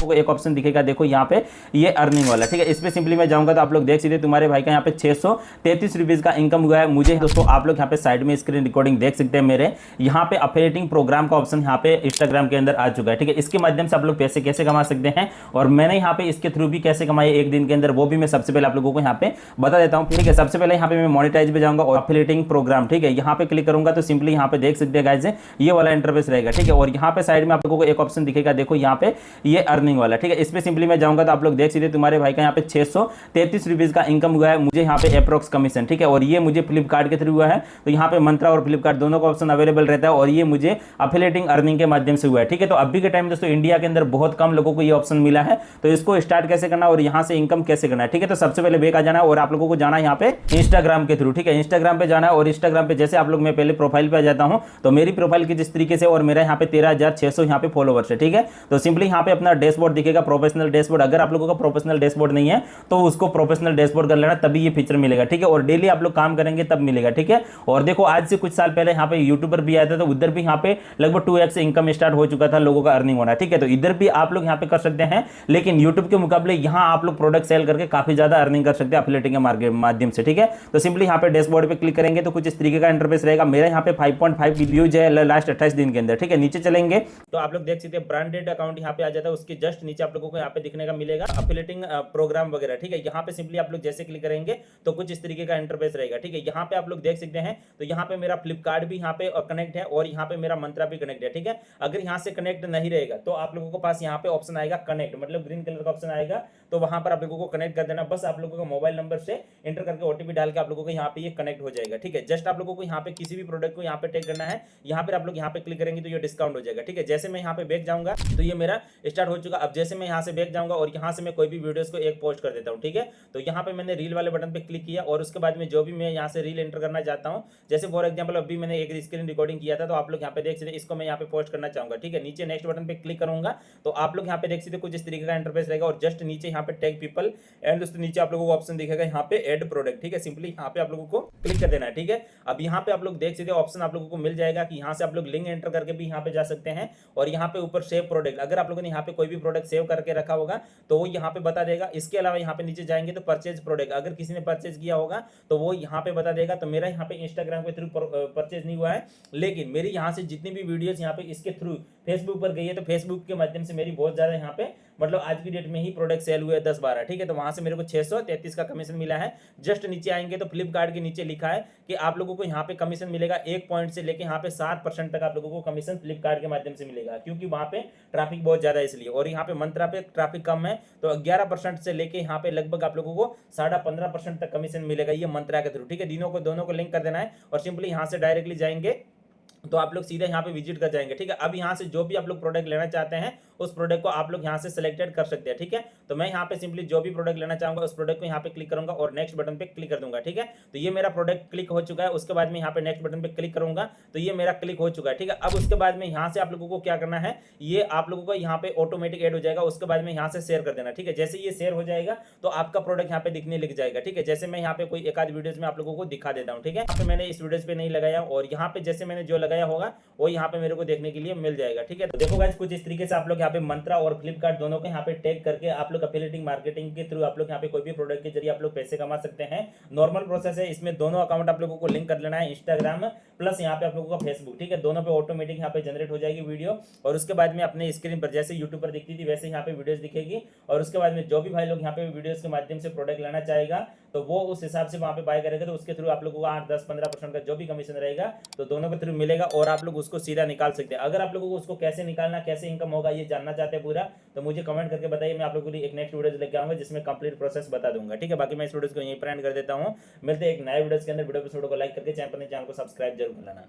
को एक ऑप्शन दिखेगा, देखो यहाँ पे ये अर्निंग वाला, ठीक है। इस पे सिंपली मैं जाऊंगा तो आप लोग देख सकते तुम्हारे भाई का यहाँ पे 633 रुपीज का इनकम हुआ है। मुझे दोस्तों आप लोग यहाँ पे साइड में स्क्रीन रिकॉर्डिंग देख सकते हैं मेरे, यहाँ पे अफिलिएटिंग प्रोग्राम का ऑप्शन यहाँ पे इंस्टाग्राम के अंदर आ चुका है, ठीक है। इसके माध्यम से आप लोग पैसे कैसे कमा सकते हैं और मैंने यहाँ पे इसके थ्रू भी कैसे कमाए एक दिन के अंदर, वो भी मैं सबसे पहले आप लोगों को यहाँ पे बता देता हूँ, ठीक है। सबसे पहले यहाँ पे मैं मोनेटाइज पे जाऊंगा और अफिलिएटिंग प्रोग्राम, ठीक है, यहाँ पे क्लिक करूंगा तो सिंपली यहाँ पे देख सकते हैं गाइस ये वाला इंटरफेस रहेगा, ठीक है। और यहाँ पे साइड में आप लोगों को एक ऑप्शन दिखेगा, देखो यहाँ पे ये अर्निंग वाला, ठीक है। इस पे सिंपली मैं जाऊंगा तो आप लोग देख सकते तुम्हारे भाई का यहाँ पे 633 रुपीज का इनकम हुआ है। मुझे यहाँ पे अप्रोक्स कमीशन, ठीक है, और ये मुझे फ्लिपकार्ट के थ्रू हुआ है। तो यहाँ पे मंत्रा और फ्लिपकार्ट दोनों का ऑप्शन अवेलेबल रहता है और ये मुझे अफिलिएटिंग अर्निंग के माध्यम से हुआ है, ठीक है। तो अभी के टाइम दोस्तों इंडिया के अंदर बहुत कम लोगों को ये ऑप्शन मिला है, तो इसको स्टार्ट कैसे करना और यहाँ से इनकम कैसे करना है, ठीक है। तो सबसे पहले बैक आ जाना है और आप लोगों को जाना है यहाँ पे इंस्टाग्राम के थ्रू, ठीक है। इंस्टाग्राम पे जाना है और इंस्टाग्राम पे जैसे आप लोग मैं पहले प्रोफाइल पे आ जाता हूँ तो मेरी प्रोफाइल की जिस तरीके से और मेरा यहाँ पे 13,600 यहाँ पे फॉलोवर्स है, ठीक है। तो सिंपली यहाँ पे अपना डैशबोर्ड दिखेगा, प्रोफेशनल डैशबोर्ड। अगर आप लोगों का प्रोफेशनल डैशबोर्ड नहीं है तो उसको प्रोफेशनल डैशबोर्ड कर लेना, तभी ये फीचर मिलेगा, ठीक है। और डेली आप लोग काम करेंगे तब मिलेगा, ठीक है। और देखो आज से कुछ साल पहले यहाँ पे यूट्यूबर भी आया था, तो उधर भी यहाँ पे लगभग 2x इनकम स्टार्ट हो चुका था लोगों का अर्निंग होना, ठीक है। तो इधर भी आप लोग यहाँ पे कर सकते हैं, लेकिन यूट्यूब के मुकाबले यहाँ आप लोग प्रोडक्ट सेल करके काफी ज्यादा अर्निंग कर सकते हैं अफिलिएटिंग के माध्यम से, ठीक है। तो सिंपली यहाँ पे डैशबोर्ड पे क्लिक करेंगे तो कुछ इस तरीके का इंटरफेस रहेगा। मेरा यहाँ पे 5.5 व्यूज है लास्ट 28 दिन के अंदर, ठीक है। नीचे चलेंगे तो आप लोग देख सकते हैं ब्रांडेड अकाउंट यहाँ पे आ जाता है, उसके जस्ट नीचे आप लोगों को यहाँ पे दिखने का मिलेगा अफिलिएटिंग प्रोग्राम वगैरह, ठीक है। यहाँ पे सिंपली आप लोग जैसे क्लिक करेंगे तो कुछ इस तरीके का इंटरफेस रहेगा, ठीक है। यहाँ पे आप लोग देख सकते हैं तो यहाँ पे मेरा फ्लिपकार्ट भी यहाँ पे कनेक्ट है और यहाँ पे मेरा मंत्रा भी कनेक्ट है, ठीक है। अगर यहाँ से कनेक्ट नहीं रहेगा तो आप लोगों के पास यहाँ पे ऑप्शन आएगा कनेक्ट, मतलब ग्रीन कलर का ऑप्शन आएगा, तो वहां पर आप लोगों को कनेक्ट कर देना। बस आप लोगों का मोबाइल नंबर से एंटर करके ओटीपी डाल के आप लोगों को यहाँ पे ये कनेक्ट हो जाएगा, ठीक है। जस्ट आप लोगों को यहाँ पे किसी भी प्रोडक्ट को यहाँ पे टैग करना है, यहाँ पे आप लोग यहाँ पे क्लिक करेंगे तो ये डिस्काउंट हो जाएगा, ठीक है। जैसे मैं यहाँ पे बैक जाऊंगा तो ये मेरा स्टार्ट हो चुका। अब जैसे मैं यहाँ से बैक जाऊंगा और यहाँ से मैं कोई भी वीडियोस को एक पोस्ट कर देता हूँ, ठीक है। तो यहाँ पे मैंने रील वाले बटन पे क्लिक किया और उसके बाद में जो भी मैं यहाँ से रील एंटर करना चाहता हूँ, जैसे फॉर एग्जाम्पल अभी मैंने एक स्क्रीन रिकॉर्डिंग किया था तो आप लोग यहाँ पे देख सकते इसको मैं यहाँ पे पोस्ट करना चाहूंगा, ठीक है। नीचे नेक्स्ट बटन पे क्लिक करूंगा तो आप लोग यहाँ पे देख सकते कुछ इस तरीके का इंटरफेस रहेगा और जस्ट नीचे यहाँ पे टैग पीपल एंड दोस्तों नीचे आप लोगों को ऑप्शन दिखेगा यहाँ पे ऐड प्रोडक्ट, ठीक है। सिंपली यहाँ पे आप लोगों को क्लिक कर देना है, ठीक है। अब यहाँ पे आप लोग देख सकते ऑप्शन आप लोगों को मिल जाएगा कि यहाँ से आप लोग लिंक एंटर करके भी यहाँ पे जा सकते हैं और यहाँ पे ऊपर सेव प्रोडक्ट, अगर आप लोगों ने यहाँ पे कोई भी प्रोडक्ट सेव करके रखा होगा तो वो यहाँ पे बता देगा। इसके अलावा यहाँ पे नीचे जाएंगे तो परचेज प्रोडक्ट, अगर किसी ने परचेज किया होगा तो वो यहाँ पे बता देगा। तो मेरा यहाँ पे इंस्टाग्राम के थ्रू परचेज नहीं हुआ है, लेकिन मेरी यहाँ से जितनी भी वीडियोस यहाँ पे इसके थ्रू फेसबुक पर गई है तो फेसबुक के माध्यम से मेरी बहुत ज्यादा यहाँ पे मतलब आज की डेट में ही प्रोडक्ट सेल हुए 10-12, ठीक है। तो वहां से मेरे को 633 का कमीशन मिला है। जस्ट नीचे आएंगे तो फ्लिपकार्ट के नीचे लिखा है कि आप लोगों को यहाँ पे कमीशन मिलेगा 1 पॉइंट से लेके यहाँ पे 7% तक आप लोगों को कमीशन फ्लिपकार्ट के माध्यम से मिलेगा, क्योंकि वहां पे ट्रैफिक बहुत ज्यादा है इसलिए। और यहाँ पे मंत्रा पे ट्रैफिक कम है तो 11% से लेके यहाँ पे लगभग आप लोगों को 15.5% तक कमीशन मिलेगा ये मंत्रा के थ्रू, ठीक है। दोनों को लिंक कर देना है और सिंपली यहाँ से डायरेक्टली जाएंगे तो आप लोग सीधे यहाँ पे विजिट कर जाएंगे, ठीक है। अब यहाँ से जो भी आप लोग प्रोडक्ट लेना चाहते हैं उस प्रोडक्ट को आप लोग यहाँ से सिलेक्टेड कर सकते हैं, ठीक है। तो मैं यहाँ पे सिंपली जो भी प्रोडक्ट लेना चाहूंगा उस प्रोडक्ट को यहाँ पे क्लिक करूंगा और नेक्स्ट बटन पे क्लिक कर दूंगा, ठीक है। तो ये मेरा प्रोडक्ट क्लिक हो चुका है। उसके बाद में यहाँ पे नेक्स्ट बटन पे क्लिक करूंगा तो ये मेरा क्लिक हो चुका है, ठीक है। अब उसके बाद में यहाँ से आप लोगों को क्या करना है, ये आप लोगों को यहाँ पे ऑटोमेटिक ऐड हो जाएगा। उसके बाद में यहाँ से शेयर कर देना, ठीक है। जैसे ये शेयर हो जाएगा तो आपका प्रोडक्ट यहाँ पे दिखने लग जाएगा, ठीक है। जैसे मैं यहाँ पे कोई एक आध वीडियोस में आप लोगों को दिखा देता हूँ, ठीक है। यहाँ पे मैंने इस वीडियोस पे नहीं लगाया और यहाँ पे जैसे मैंने जो लगाया होगा वो यहाँ पे मेरे को देखने के लिए मिल जाएगा, ठीक है। तो देखो गाइस कुछ इस तरीके से आप लोग यहाँ पे मंत्रा और फ्लिपकार्ट दोनों को यहाँ पे टैग करके आप लोग अफिलिएटिंग मार्केटिंग के थ्रू आप लोग यहाँ पे कोई भी प्रोडक्ट के जरिए आप लोग पैसे कमा सकते हैं। नॉर्मल प्रोसेस है, इसमें दोनों अकाउंट आप लोगों को लिंक कर लेना है, इंस्टाग्राम प्लस यहाँ पे आप लोगों का फेसबुक, ठीक है। दोनों पे ऑटोमेटिक यहाँ पे जनरेट हो जाएगी वीडियो और उसके बाद में अपने स्क्रीन पर जैसे यूट्यूब पर दिखती थी वैसे यहाँ पे वीडियोस दिखेगी और उसके बाद में जो भी भाई लोग यहाँ पे वीडियोस के माध्यम से प्रोडक्ट लेना चाहेगा तो वो उस हिसाब से वहाँ पे बाय करेगा तो उसके थ्रू आप लोगों को 8-10-15% का जो भी कमीशन रहेगा तो दोनों के थ्रू मिलेगा और आप लोग उसको सीधा निकाल सकते हैं। अगर आप लोगों को उसको कैसे निकालना, कैसे इनकम होगा ये जानना चाहते हैं पूरा, तो मुझे कमेंट करके बताइए। मैं आप लोगों के लिए एक नेक्स्ट वीडियो लेके आऊंगा जिसमें कंप्लीट प्रोसेस बता दूंगा, ठीक है। बाकी मैं इस वीडियो को यहीं पर एंड कर देता हूँ। मिलते हैं एक नए वीडियो के अंदर। वीडियो को लाइक करके चैनल को सब्सक्राइब जरूर कर लेना।